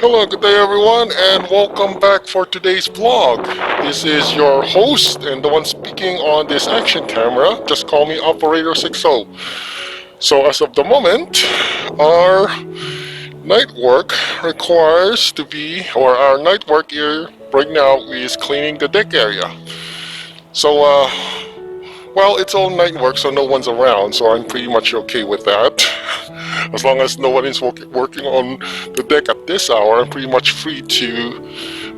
Hello, good day everyone, and welcome back for today's vlog. This is your host and the one speaking on this action camera. Just call me Operator 60. So as of the moment, our night work requires to be, or our night work here right now is cleaning the deck area. So, well, it's all night work, so no one's around, so I'm pretty much okay with that. As long as no one is working on the deck at this hour, I'm pretty much free to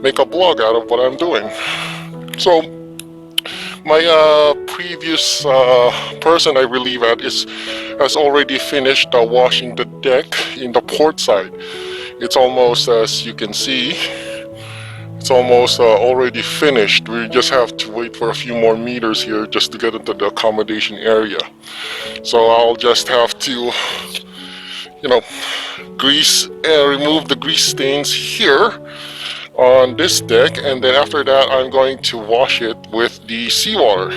make a vlog out of what I'm doing. So, my previous person I relieve at has already finished washing the deck in the port side. It's almost, as you can see, it's almost already finished. We just have to wait for a few more meters here just to get into the accommodation area. So I'll just have to, remove the grease stains here on this deck, and then after that I'm going to wash it with the seawater.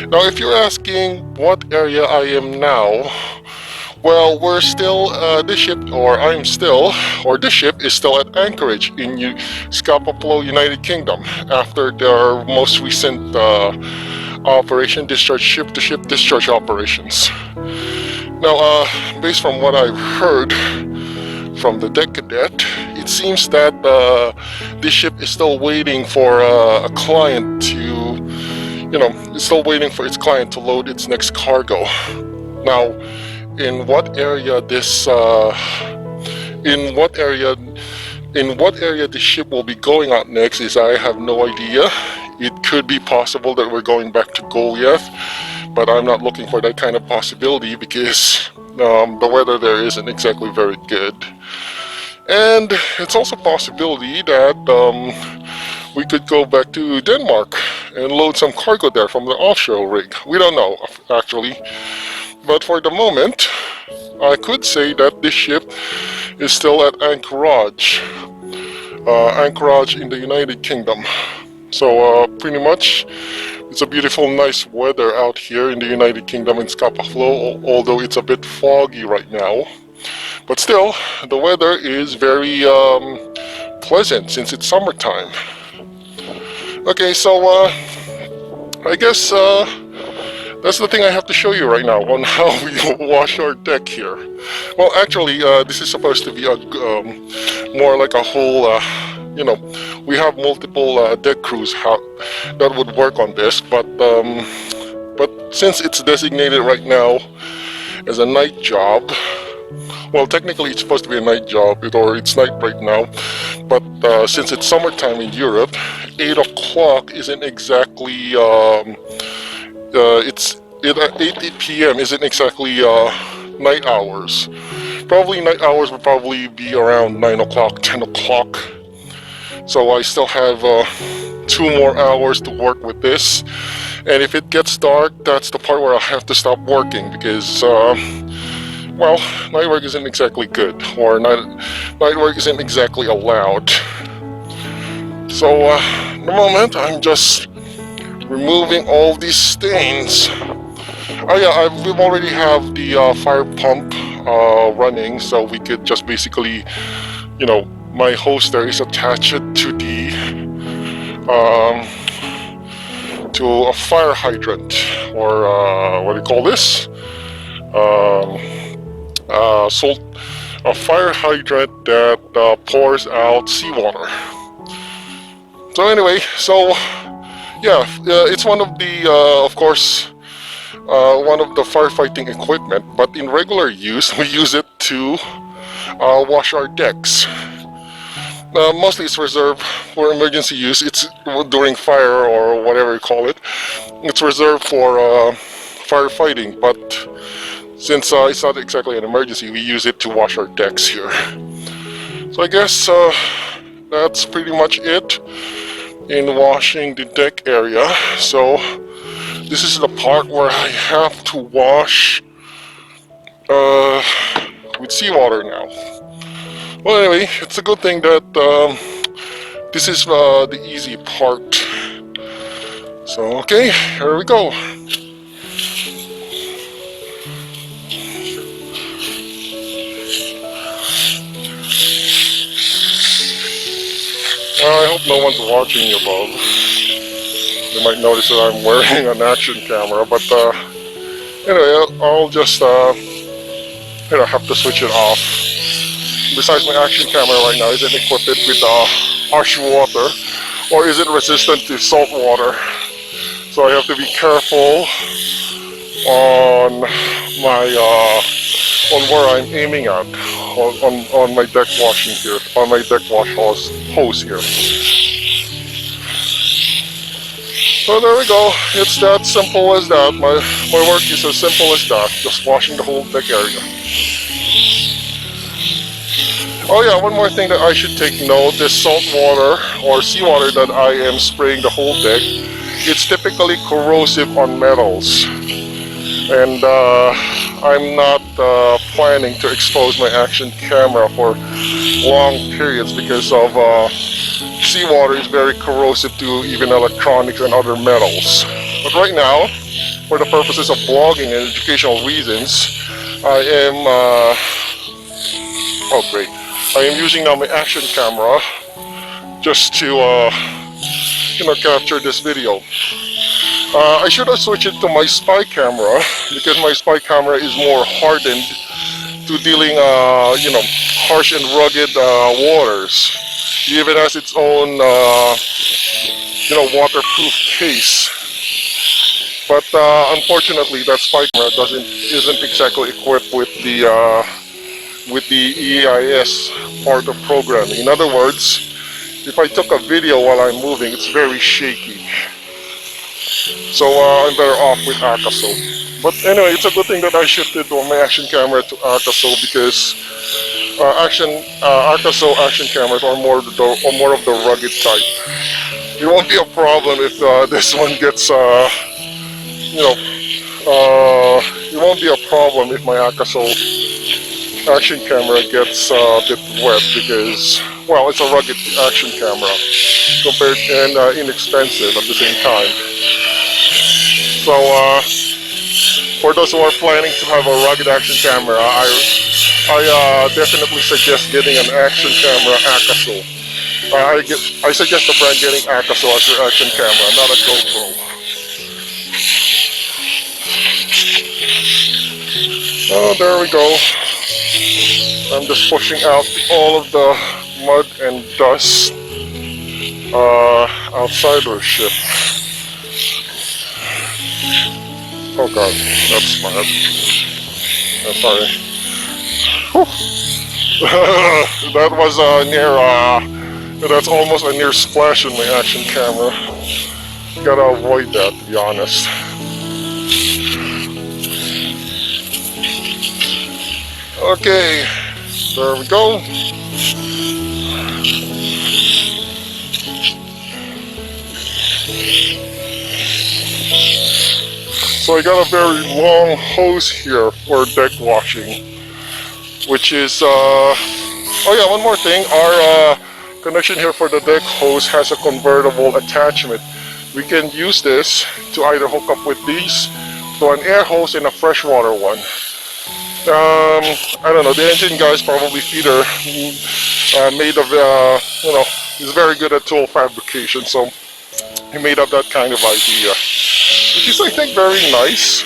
Now if you're asking what area I am now, well, we're still, this ship is still at Anchorage in Scapa Flow, United Kingdom, after their most recent operation, ship-to-ship discharge operations. Now, based from what I've heard from the deck cadet, it seems that this ship is still waiting for a client to, it's still waiting for its client to load its next cargo. Now, in what area the ship will be going out next is I have no idea. It could be possible that we're going back to Goliath, but I'm not looking for that kind of possibility because the weather there isn't exactly very good. And it's also a possibility that we could go back to Denmark and load some cargo there from the offshore rig. We don't know, actually. But for the moment, I could say that this ship is still at Anchorage in the United Kingdom. So pretty much, it's a beautiful, nice weather out here in the United Kingdom in Scapa Flow, although it's a bit foggy right now. But still, the weather is very pleasant since it's summertime. Okay, so I guess that's the thing I have to show you right now on how we wash our deck here. Well, actually, this is supposed to be a more like a whole, we have multiple deck crews that would work on this, but since it's designated right now as a night job, well, technically it's supposed to be a night job, or it's night right now, but since it's summertime in Europe, 8 o'clock isn't exactly, it's at 8 p.m. isn't exactly night hours. Probably night hours would probably be around 9 o'clock, 10 o'clock. So I still have 2 more hours to work with this. And if it gets dark, that's the part where I have to stop working because, well, night work isn't exactly good, or night work isn't exactly allowed. So at the moment, I'm just removing all these stains. Oh yeah, we already have the fire pump running, so we could just basically, my hose there is attached to the to a fire hydrant, or what do you call this? A fire hydrant that pours out seawater. So anyway, yeah, it's one of the, of course, one of the firefighting equipment, but in regular use, we use it to wash our decks. Mostly it's reserved for emergency use. It's during fire or whatever you call it. It's reserved for firefighting, but since it's not exactly an emergency, we use it to wash our decks here. So I guess that's pretty much it in washing the deck area. So this is the part where I have to wash with seawater now. Well, anyway, it's a good thing that this is the easy part. So, okay, here we go. I hope no one's watching above. You might notice that I'm wearing an action camera, but anyway, I'll just have to switch it off. Besides, my action camera right now isn't equipped with harsh water, or is it resistant to salt water. So I have to be careful on my on where I'm aiming at on my deck washing here, on my deck wash hose here. So there we go. It's that simple as that. My work is as simple as that. Just washing the whole deck area. Oh yeah, one more thing that I should take note, this salt water or seawater that I am spraying the whole deck, it's typically corrosive on metals. And I'm not planning to expose my action camera for long periods because of seawater is very corrosive to even electronics and other metals. But right now, for the purposes of blogging and educational reasons, I am I am using now my action camera just to capture this video. I should have switched it to my spy camera because my spy camera is more hardened to dealing harsh and rugged waters. It even has its own waterproof case. But unfortunately, that spy camera isn't exactly equipped with the EIS part of programming. In other words, if I took a video while I'm moving, it's very shaky. So I'm better off with ACASO. But anyway, it's a good thing that I shifted my action camera to ACASO because ACASO action cameras are more of the rugged type. It won't be a problem if this one gets it won't be a problem if my ACASO action camera gets a bit wet because, well, it's a rugged action camera compared and inexpensive at the same time. So for those who are planning to have a rugged action camera, I definitely suggest getting an action camera ACASO. I suggest the brand getting ACASO as your action camera, not a GoPro. Oh, there we go. I'm just pushing out all of the mud and dust outside our ship. Oh god, that's bad. Oh, sorry. That was that's almost a near splash in my action camera. Gotta avoid that, to be honest. Okay, there we go. So I got a very long hose here for deck washing, which is, oh yeah, one more thing, our connection here for the deck hose has a convertible attachment. We can use this to either hook up with these to an air hose and a freshwater one. I don't know, the engine guy's probably feeder made of, he's very good at tool fabrication, so he made up that kind of idea. Which is, I think, very nice,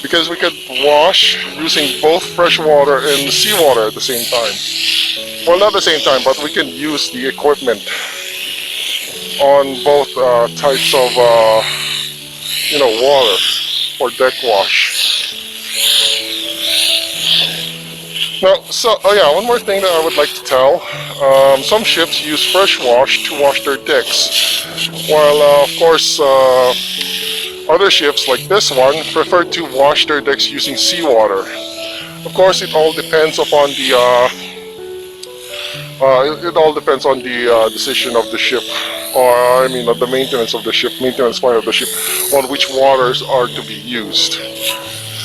because we could wash using both freshwater and seawater at the same time. Well, not the same time, but we can use the equipment on both types of, water for deck wash. Now, one more thing that I would like to tell. Some ships use fresh wash to wash their decks, while of course other ships like this one prefer to wash their decks using seawater. Of course, it all depends upon the decision of the ship, or of the maintenance of the ship, maintenance plan of the ship, on which waters are to be used.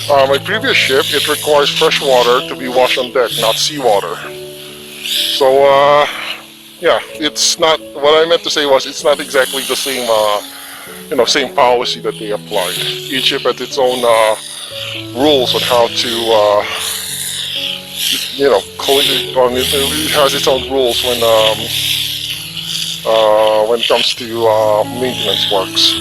My previous ship, it requires fresh water to be washed on deck, not seawater. So, it's not, what I meant to say was, it's not exactly the same, same policy that they applied. Each ship has its own rules on how to, it has its own rules when when it comes to maintenance works.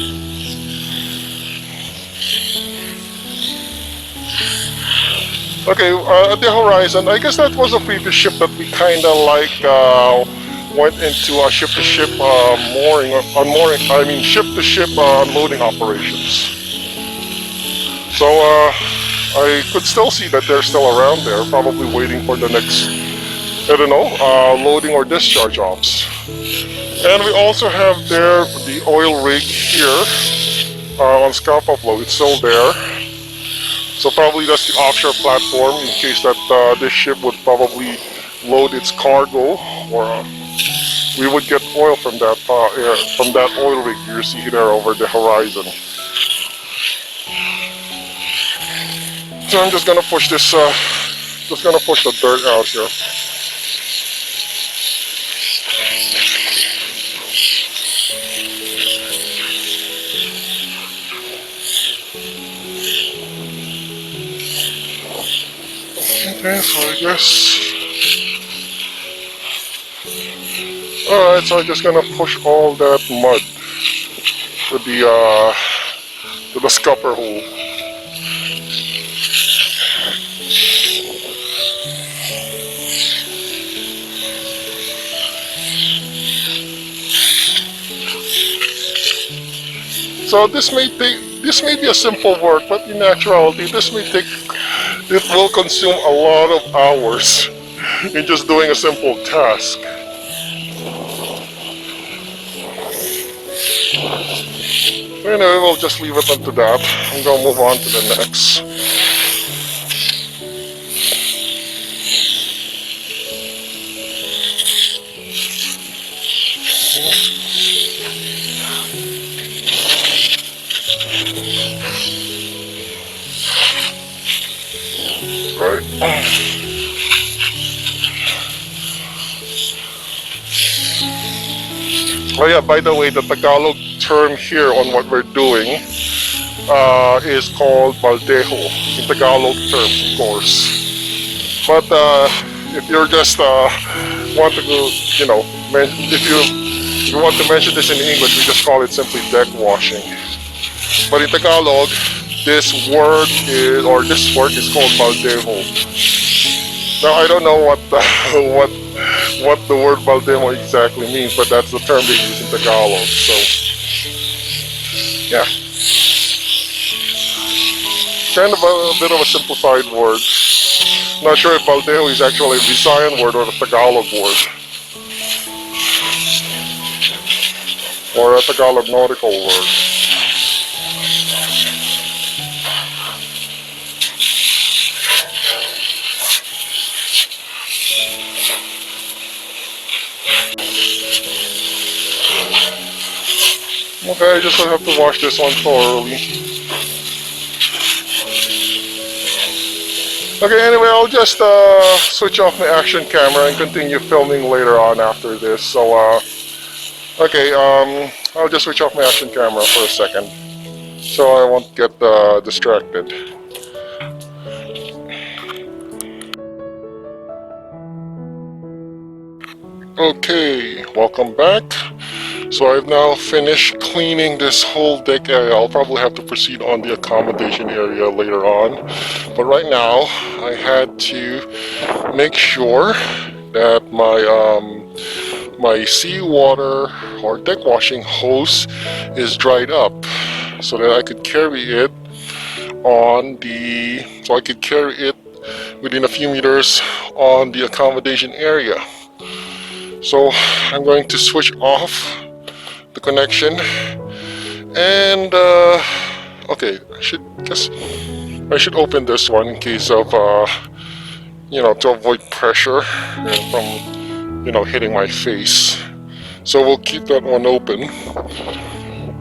Okay, at the horizon, I guess that was a previous ship that we kind of like went into a ship-to-ship mooring, I mean ship-to-ship unloading operations. So I could still see that they're still around there, probably waiting for the next, I don't know, loading or discharge ops. And we also have there the oil rig here on Seafarer. It's still there. So probably that's the offshore platform in case that this ship would probably load its cargo, or we would get oil from that oil rig you see there over the horizon. So I'm just gonna push this, just gonna push the dirt out here. Okay, so I guess. Alright, so I'm just gonna push all that mud to the scupper hole. So this may be a simple work, but in actuality, it will consume a lot of hours in just doing a simple task. Anyway, we'll just leave it unto that. I'm gonna move on to the next. Right. Oh yeah, by the way, the Tagalog term here on what we're doing is called baldejo, in Tagalog terms, of course. But if you're just want to go, you know, if you want to mention this in English, we just call it simply deck washing. But in Tagalog, this work is called baldejo. Now I don't know what the word baldejo exactly means, but that's the term they use in Tagalog. So yeah, kind of a bit of a simplified word. Not sure if baldejo is actually a Visayan word or a Tagalog word, or a Tagalog nautical word. Okay, I just have to wash this one thoroughly. Okay, anyway, I'll just switch off my action camera and continue filming later on after this. So, okay, I'll just switch off my action camera for a second so I won't get distracted. Okay, welcome back. So I've now finished cleaning this whole deck area. I'll probably have to proceed on the accommodation area later on. But right now, I had to make sure that my seawater or deck washing hose is dried up so that I could carry it within a few meters on the accommodation area. So I'm going to switch off the connection, and okay, I should open this one in case of to avoid pressure from hitting my face. So we'll keep that one open,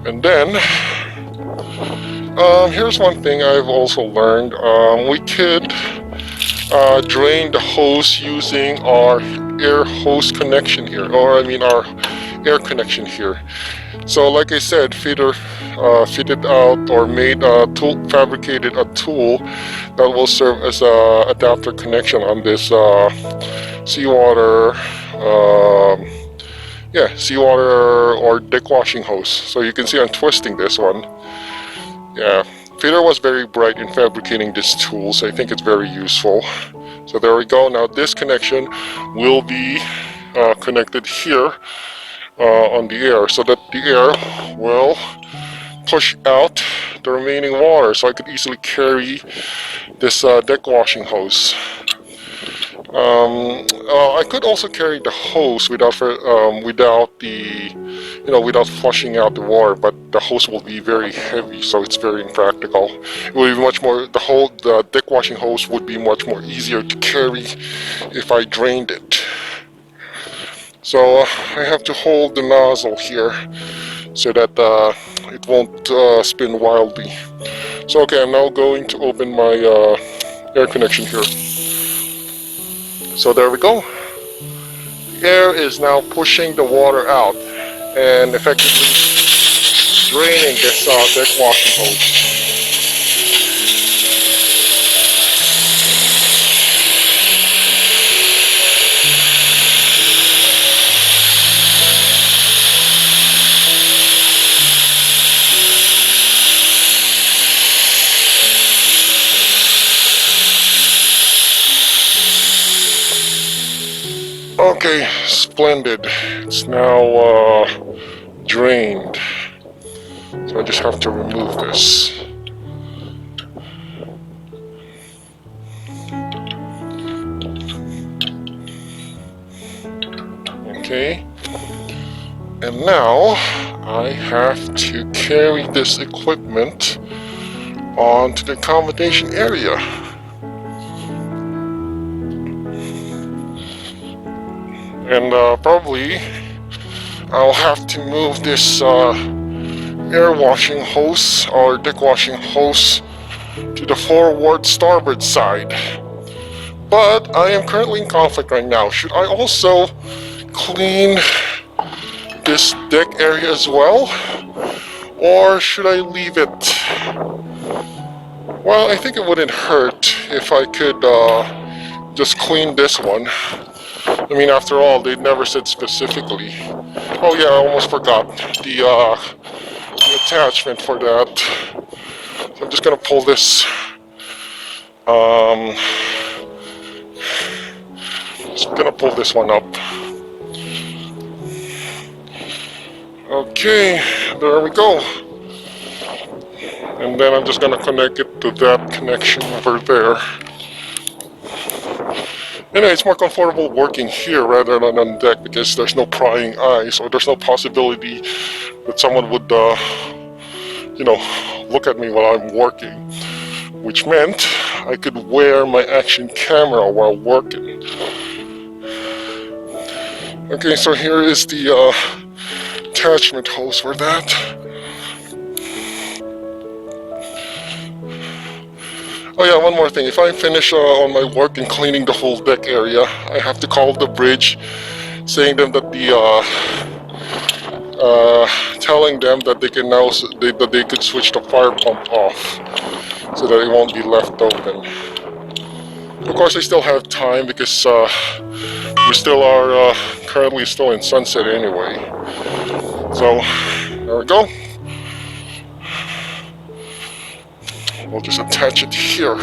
and then here's one thing I've also learned. We could drain the hose using our air hose connection here, or I mean our air connection here. So like I said, fitted out or fabricated a tool that will serve as a adapter connection on this seawater yeah, seawater or deck washing hose. So you can see I'm twisting this one. Yeah, Peter was very bright in fabricating this tool, so I think it's very useful. So there we go. Now this connection will be connected here on the air, so that the air will push out the remaining water, so I could easily carry this deck washing hose. I could also carry the hose without without flushing out the water, but the hose will be very heavy, so it's very impractical. It will be much more, the deck washing hose would be much more easier to carry if I drained it. So I have to hold the nozzle here so that it won't spin wildly. So okay, I'm now going to open my air connection here. So there we go. The air is now pushing the water out and effectively draining this deck washing hose. Okay, splendid. It's now drained. So I just have to remove this. Okay. And now I have to carry this equipment onto the accommodation area. And probably I'll have to move this air washing hose or deck washing hose to the forward starboard side. But I am currently in conflict right now. Should I also clean this deck area as well, or should I leave it? Well, I think it wouldn't hurt if I could just clean this one. I mean, after all, they never said specifically. Oh yeah, I almost forgot the attachment for that. So I'm just gonna pull this. Just gonna pull this one up. Okay, there we go. And then I'm just gonna connect it to that connection over there. Anyway, it's more comfortable working here rather than on deck because there's no prying eyes, or there's no possibility that someone would, look at me while I'm working. Which meant I could wear my action camera while working. Okay, so here is the attachment hose for that. Oh yeah, one more thing. If I finish on my work and cleaning the whole deck area, I have to call the bridge, saying them that telling them that they can now that they could switch the fire pump off, so that it won't be left open. Of course, I still have time because we still are currently still in sunset anyway. So there we go. We'll just attach it here.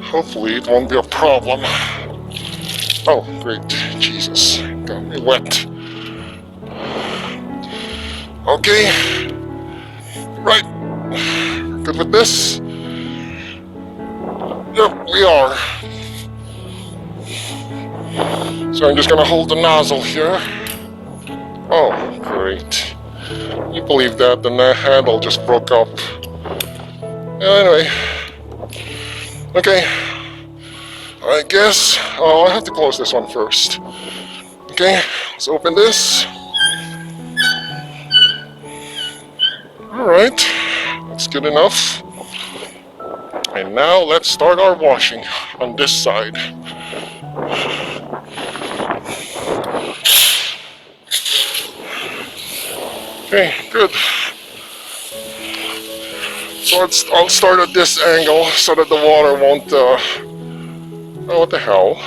Hopefully it won't be a problem. Oh, great. Jesus, got me wet. Okay. Right. Good with this? Yep, we are. So I'm just gonna hold the nozzle here. Oh, great. You believe that? The handle just broke up. Anyway. Okay. I guess I have to close this one first. Okay, let's open this. Alright, that's good enough. And now let's start our washing on this side. Okay, good. So I'll start at this angle so that the water won't, oh, what the hell?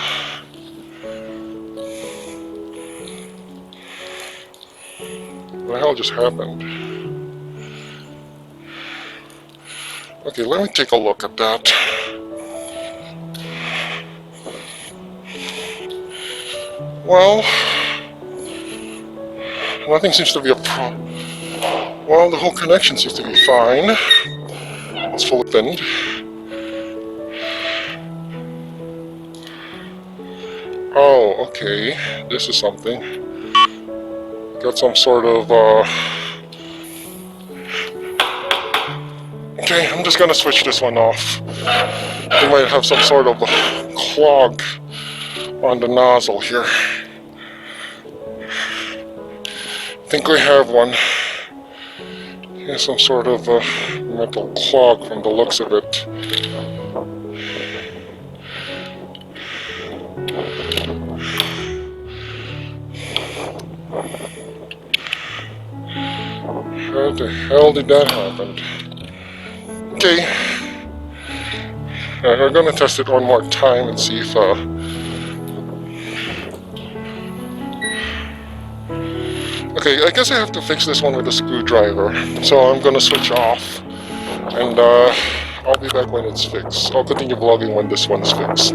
the hell just happened? Okay, let me take a look at that. Well, nothing seems to be a problem. Well, the whole connection seems to be fine. It's fully opened. Oh, okay. This is something. Got some sort of, Okay, I'm just gonna switch this one off. We might have some sort of clog on the nozzle here. I think we have one. Here's some sort of metal clog from the looks of it. How the hell did that happen? Okay, we're gonna test it one more time and see if okay, I guess I have to fix this one with a screwdriver. So I'm gonna switch off and I'll be back when it's fixed. I'll continue vlogging when this one's fixed.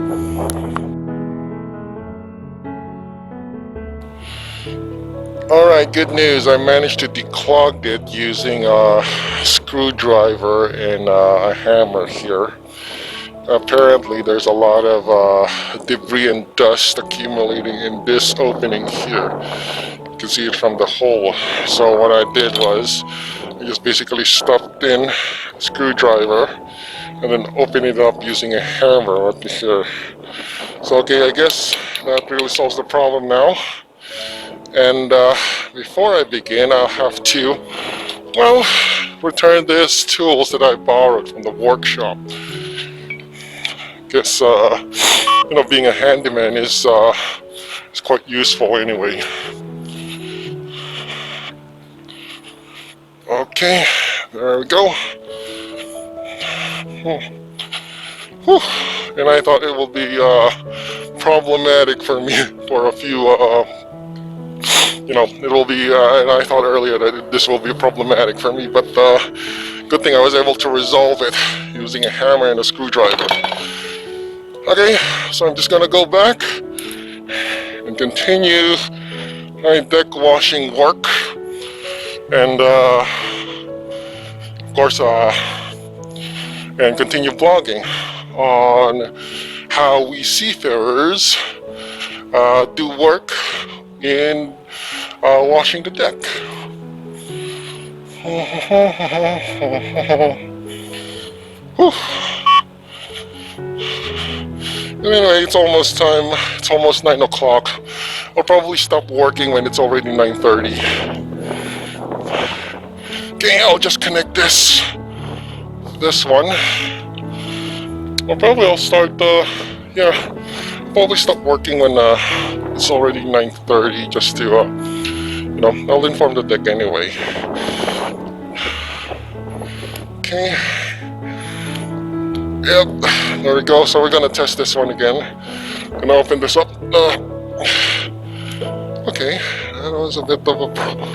Alright, good news. I managed to declog it using a screwdriver and a hammer here. Apparently there's a lot of debris and dust accumulating in this opening here. You can see it from the hole. So what I did was I just basically stuffed in a screwdriver and then opened it up using a hammer right here. So okay, I guess that really solves the problem now. And before I begin, I'll have to, well, return these tools that I borrowed from the workshop. Guess, you know, being a handyman is quite useful anyway. Okay, there we go. Whew. And I thought it would be problematic for me for a few you know, it will be, and I thought earlier that this will be problematic for me, but good thing I was able to resolve it using a hammer and a screwdriver. Okay, so I'm just gonna go back and continue my deck washing work, and of course, and continue vlogging on how we seafarers do work in washing the deck. Anyway, it's almost time. It's almost 9 o'clock. I'll probably stop working when it's already 9:30. Okay, I'll just connect this one. I'll start yeah, probably stop working when it's already 9:30, just to you know, I'll inform the deck anyway. Okay. Yep, there we go. So we're gonna test this one again. Gonna open this up. Okay, that was a bit of a problem.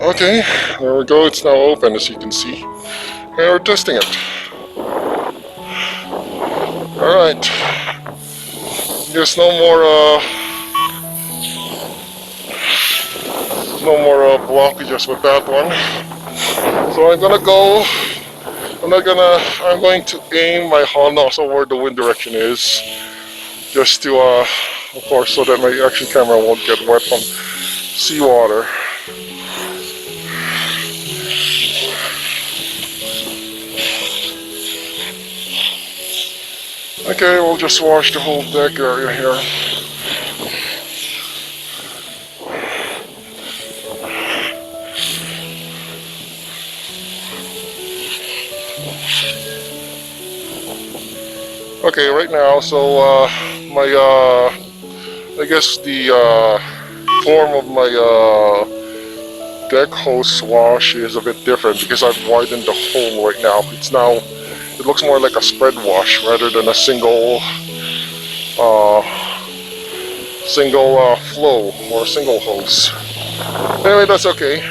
Okay, there we go. It's now open, as you can see. And we're testing it. Alright. There's no more blockages with that one. So I'm gonna go. I'm going to aim my hull nozzle where the wind direction is, just to, of course, so that my action camera won't get wet from seawater. Okay, we'll just wash the whole deck area here. Okay, right now, so I guess the form of my deck hose wash is a bit different because I've widened the hole right now. It looks more like a spread wash rather than a single flow or single hose. Anyway, that's okay.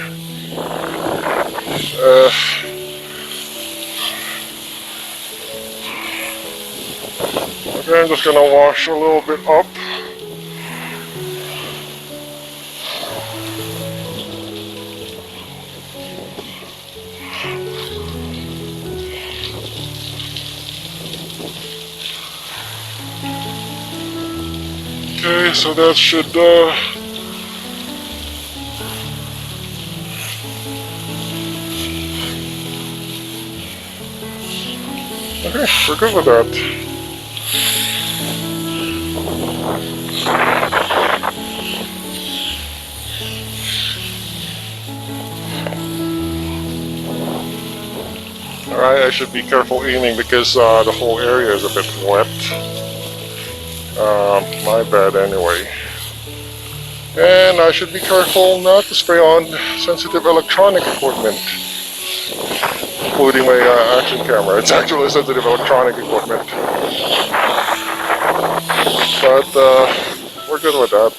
Okay, I'm just gonna wash a little bit up. Okay, so that should okay, we're good with that. Alright, I should be careful aiming because the whole area is a bit wet. My bad anyway. And I should be careful not to spray on sensitive electronic equipment, including my action camera. It's actually sensitive electronic equipment. But we're good with that.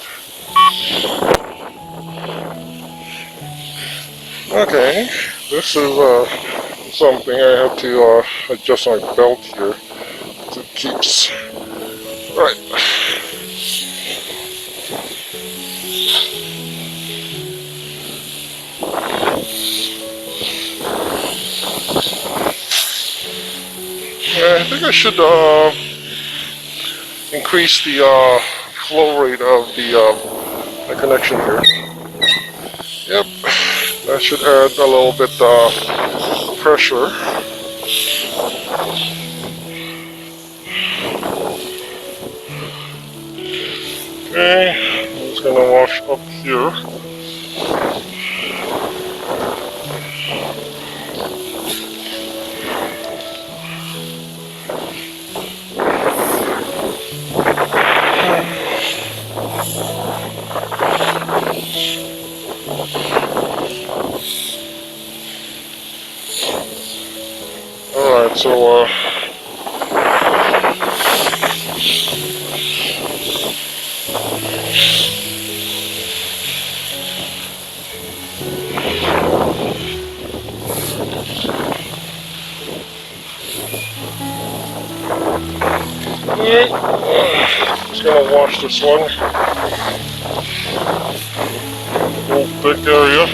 Okay, this is something I have to adjust my belt here so it keeps. Right. I think I should increase the flow rate of the connection here. Yep, that should add a little bit pressure. Okay, I'm just gonna wash up here. Alright, so just gonna wash this one. Whole thick area.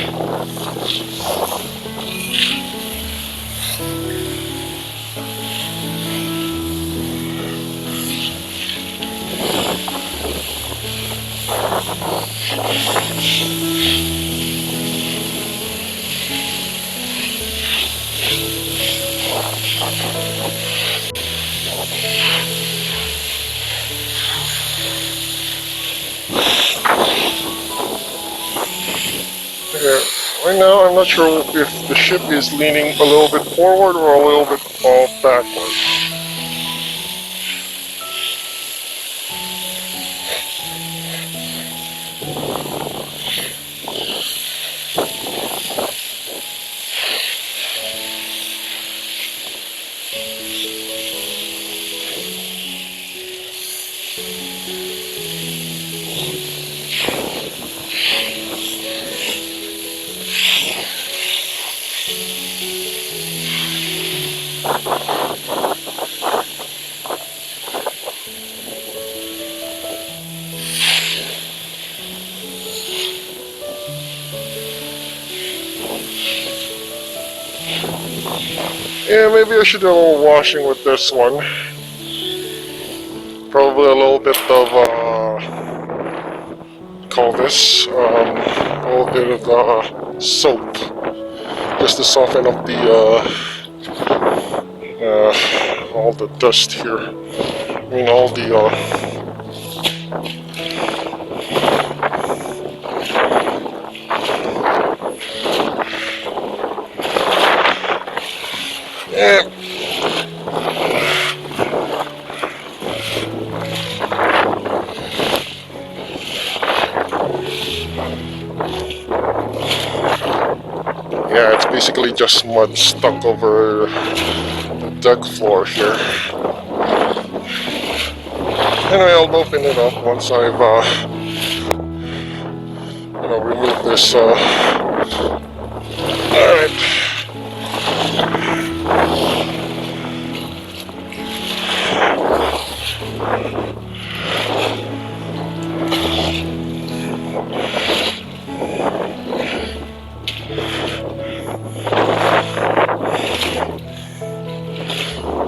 Right now, I'm not sure if the ship is leaning a little bit forward or a little bit backward. Yeah, maybe I should do a little washing with this one. Probably a little bit of, call this, a little bit of soap, just to soften up the, all the dust here. I mean, all the, yeah. Yeah, it's basically just mud stuck over the deck floor here. Anyway, I'll open it up once I've, removed this. All right.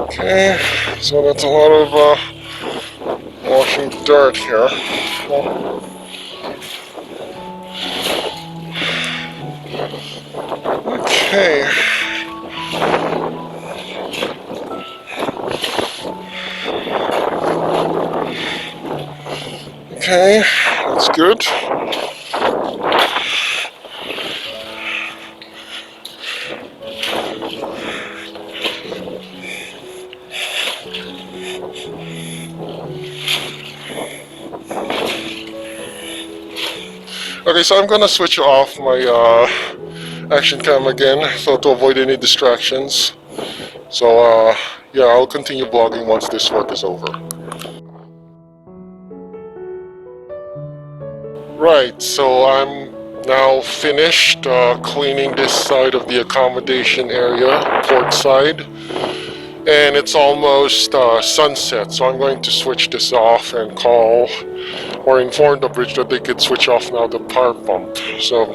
Okay, so that's a lot of washing dirt here. Okay. Okay, that's good. Okay, so I'm gonna switch off my action cam again, so to avoid any distractions. So yeah, I'll continue vlogging once this work is over. Right, so I'm now finished cleaning this side of the accommodation area, port side, and it's almost sunset, so I'm going to switch this off and call or inform the bridge that they could switch off now the power pump. So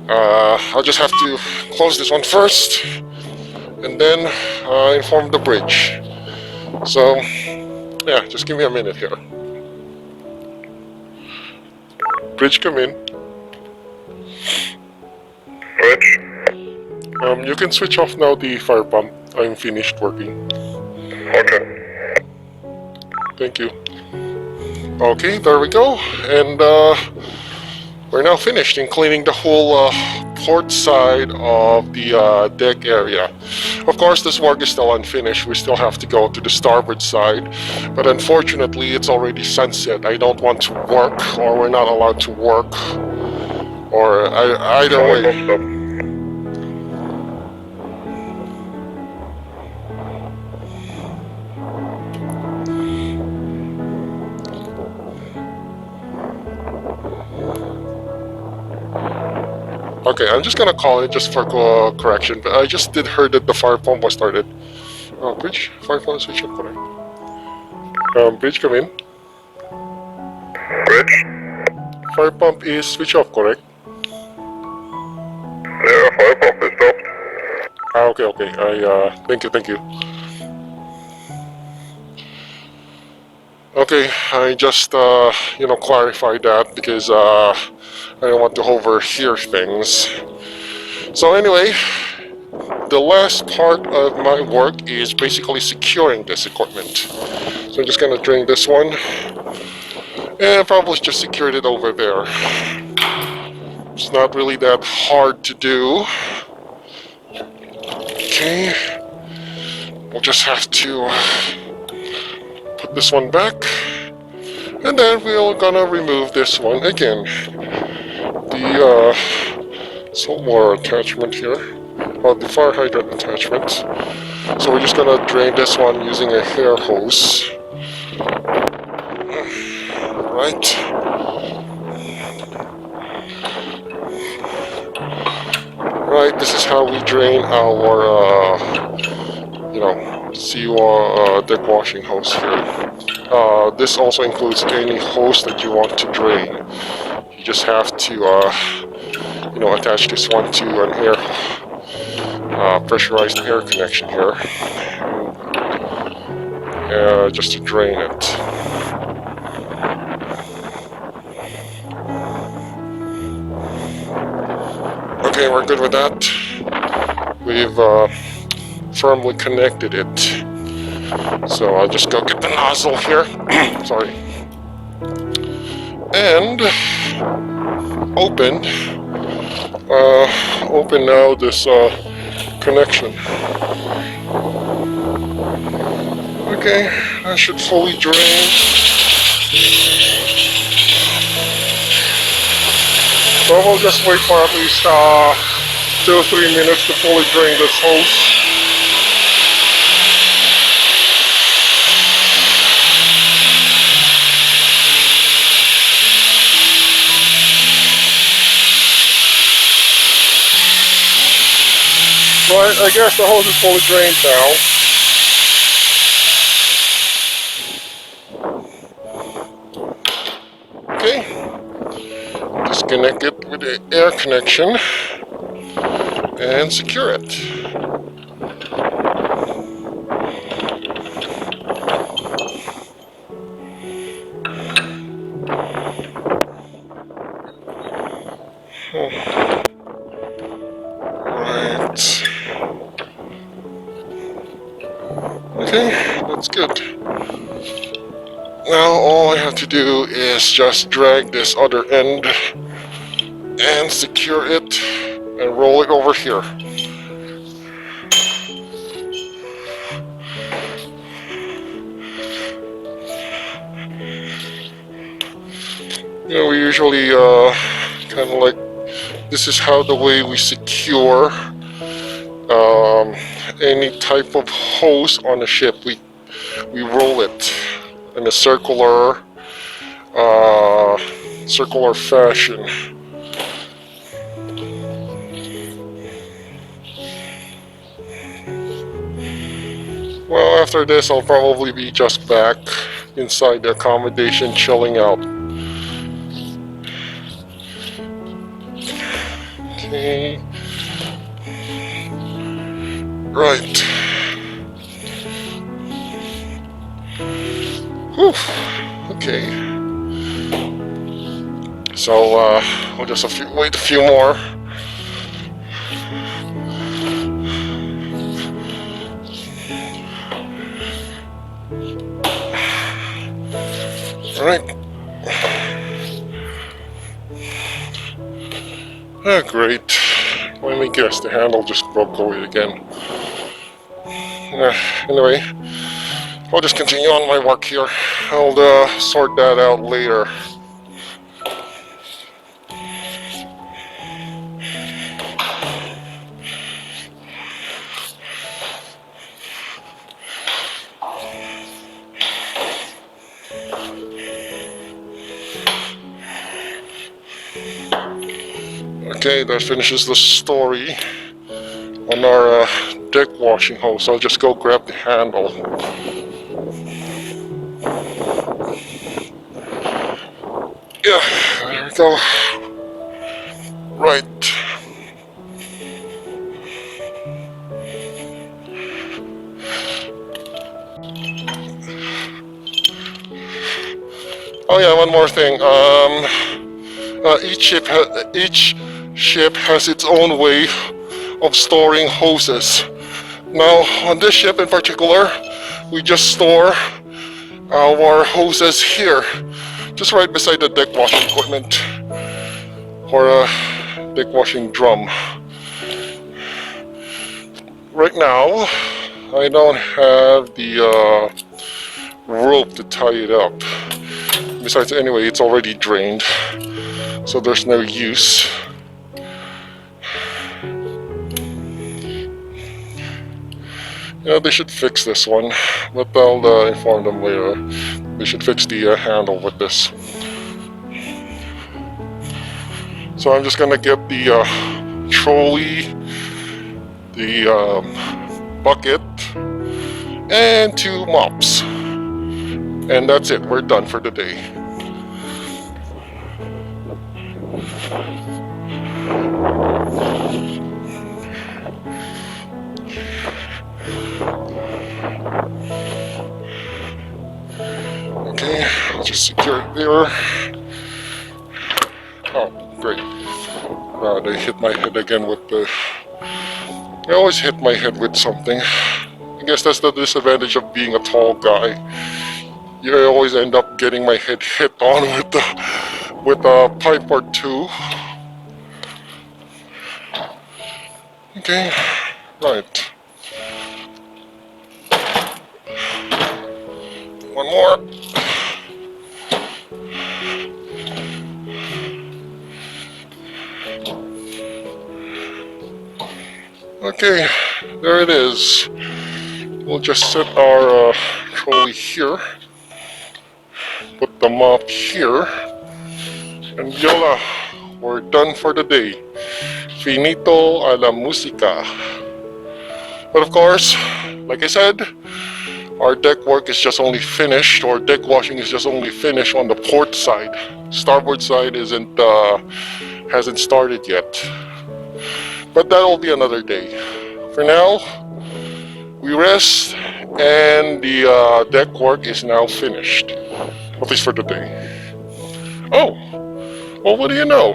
I'll just have to close this one first and then inform the bridge. So yeah, just give me a minute here. Bridge, come in. Bridge? You can switch off now the fire pump. I'm finished working. Okay. Thank you. Okay, there we go. And we're now finished in cleaning the whole port side of the deck area. Of course, this work is still unfinished. We still have to go to the starboard side. But unfortunately, it's already sunset. I don't want to work, or we're not allowed to work. Or either way. Okay, I'm just gonna call it just for correction, but I just did heard that the fire pump was started. Bridge, fire pump switch on, correct. Bridge, come in. Bridge? Fire pump is switch off, correct? Yeah, fire pump is stopped. Okay. Thank you. Okay, I just, clarified that because, I don't want to overhear things. So anyway, the last part of my work is basically securing this equipment. So I'm just gonna drain this one, and probably just secured it over there. It's not really that hard to do. Okay, we'll just have to put this one back, and then we're gonna remove this one again. The saltwater attachment here, the fire hydrant attachment. So we're just gonna drain this one using a hair hose. Right. Right, this is how we drain our, deck washing hose here. This also includes any hose that you want to drain. You just have to, attach this one to an air, pressurized air connection here, just to drain it. Okay, we're good with that. We've firmly connected it. So I'll just go get the nozzle here. Sorry. And open now this connection. Okay, I should fully drain. So we'll just wait for at least 2 or 3 minutes to fully drain this hose. I guess the hose is fully drained now. Okay, disconnect it with the air connection and secure it. Right. Okay, that's good. Now all I have to do is just drag this other end and secure it and roll it over here. You know, we usually kind of like, this is how the way we secure any type of hose on a ship. We roll it in a circular fashion. Well, after this, I'll probably be just back inside the accommodation chilling out. Okay. Right. Whew. Okay. So we'll just wait a few more. All right. Oh, great. Let me guess, the handle just broke away again. Anyway, I'll just continue on my work here. I'll sort that out later. Okay, that finishes the story on our deck washing hose. I'll just go grab the handle. Yeah, there we go. Right. Oh yeah, one more thing. Each ship has its own way of storing hoses. Now, on this ship in particular, we just store our hoses here, just right beside the deck washing equipment, or a deck washing drum. Right now, I don't have the rope to tie it up. Besides, anyway, it's already drained, so there's no use. Yeah, they should fix this one, but I'll inform them later. They should fix the handle with this. So I'm just gonna get the trolley, the bucket, and 2 mops. And that's it, we're done for the day. Okay, I'll just secure it there. Oh, great. They hit my head again with the... I always hit my head with something. I guess that's the disadvantage of being a tall guy. You always end up getting my head hit on with a pipe or two. Okay, right. One more. Okay, there it is. We'll just set our trolley here, put the mop here, and voila, we're done for the day. Finito a la música. But of course, like I said, our deck work is just only finished, or deck washing is just only finished on the port side. Starboard side hasn't started yet. But that'll be another day. For now, we rest, and the deck work is now finished, at least for the day. Oh, well, what do you know?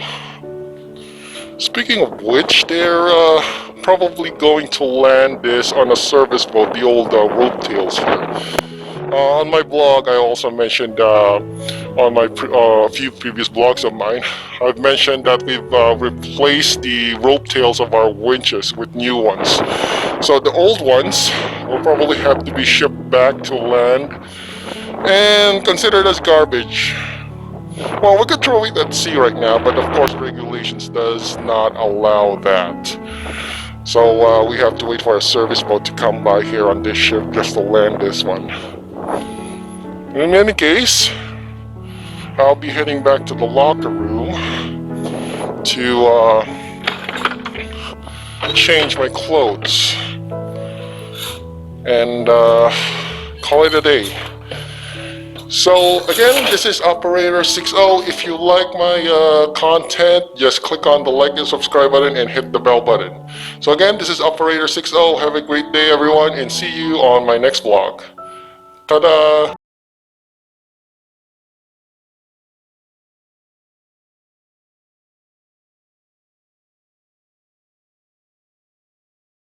Speaking of which, they're probably going to land this on a service boat, the old rope tails here. On my blog, I also mentioned on my few previous blogs of mine, I've mentioned that we've replaced the rope tails of our winches with new ones. So the old ones will probably have to be shipped back to land and considered as garbage. Well, we could throw it at sea right now, but of course regulations does not allow that. So we have to wait for a service boat to come by here on this ship just to land this one. In any case, I'll be heading back to the locker room to change my clothes and call it a day. So again, this is Operator 60. If you like my content, just click on the like and subscribe button and hit the bell button. So again, this is Operator 60. Have a great day, everyone, and see you on my next vlog. Ta-da!